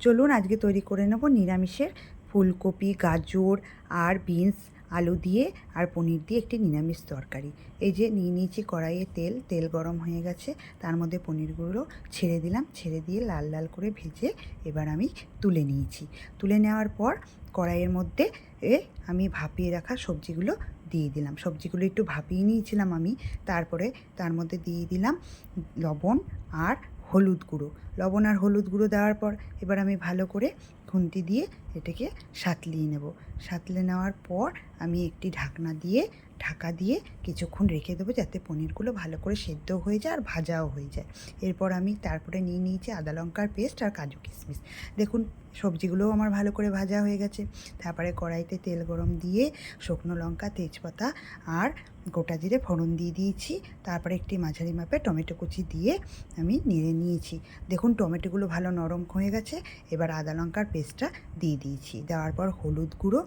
চলুন আজকে তৈরি করে নেব নিরামিষের ফুলকপি, গাজর আর বিনস, আলু দিয়ে আর পনির দিয়ে একটি নিরামিষ তরকারি। এই যে নিয়ে নিয়েছি কড়াইয়ে তেল গরম হয়ে গেছে, তার মধ্যে পনিরগুলো ছেড়ে দিলাম, ছেড়ে দিয়ে লাল লাল করে ভেজে এবার আমি তুলে নিয়েছি। তুলে নেওয়ার পর কড়াইয়ের মধ্যে আমি ভাপিয়ে রাখা সবজিগুলো দিয়ে দিলাম। সবজিগুলো একটু ভাপিয়ে নিয়েছিলাম আমি, তারপরে তার মধ্যে দিয়ে দিলাম লবণ আর হলুদ গুঁড়ো। লবণ আর হলুদ গুঁড়ো দেওয়ার পর এবার আমি ভালো করে খুন্তি দিয়ে এটাকে সাঁতলিয়ে নেব। সাঁতলে নেওয়ার পর আমি একটি ঢাকা দিয়ে কিছুক্ষণ রেখে দেবো, যাতে পনিরগুলো ভালো করে সেদ্ধ হয়ে যায় আর ভাজাও হয়ে যায়। এরপর আমি তারপরে নিয়ে নিয়েছি আদা লঙ্কার পেস্ট আর কাজু কিশমিশ। দেখুন সবজিগুলোও আমার ভালো করে ভাজা হয়ে গেছে। তারপরে কড়াইতে তেল গরম দিয়ে শুকনো লঙ্কা, তেজপাতা আর গোটা জিরে ফোড়ন দিয়ে দিয়েছি। তারপরে একটি মাঝারি মাপে টমেটো কুচি দিয়ে আমি নেড়ে নিয়েছি। দেখুন টমেটোগুলো ভালো নরম হয়ে গেছে। এবার আদা লঙ্কার পেস্টটা দিয়ে দিয়েছি। দেওয়ার পর হলুদ গুঁড়ো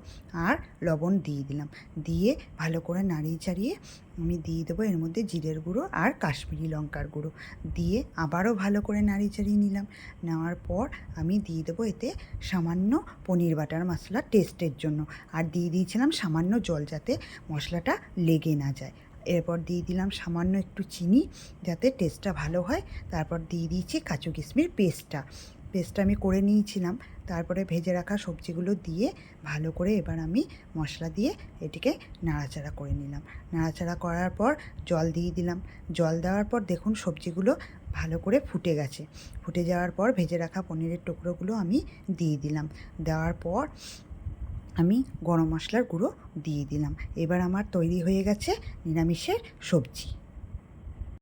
আর লবণ দিয়ে দিলাম। দিয়ে ভালো করে নাড়িয়ে চাড়িয়ে আমি দিয়ে দেবো এর মধ্যে জিরের গুঁড়ো আর কাশ্মীরি লঙ্কার গুঁড়ো দিয়ে আবারও ভালো করে নাড়িয়ে চাড়িয়ে নিলাম। নেওয়ার পর আমি দিয়ে দেবো এতে সামান্য পনির বাটার মশলা টেস্টের জন্য, আর দিয়ে দিয়েছিলাম সামান্য জল, যাতে মশলাটা লেগে না যায়। এরপর দিয়ে দিলাম সামান্য একটু চিনি, যাতে টেস্টটা ভালো হয়। তারপর দিয়ে দিয়েছি কাজু কিশমিশ পেস্টটা আমি করে নিয়েছিলাম। তারপরে ভেজে রাখা সবজিগুলো দিয়ে ভালো করে এবার আমি মশলা দিয়ে এটিকে নাড়াচাড়া করে নিলাম। নাড়াচাড়া করার পর জল দিয়ে দিলাম। জল দেওয়ার পর দেখুন সবজিগুলো ভালো করে ফুটে গেছে। ফুটে যাওয়ার পর ভেজে রাখা পনিরের টুকরোগুলো আমি দিয়ে দিলাম। দেওয়ার পর আমি গরম মশলার গুঁড়ো দিয়ে দিলাম। এবার আমার তৈরি হয়ে গেছে নিরামিষের সবজি।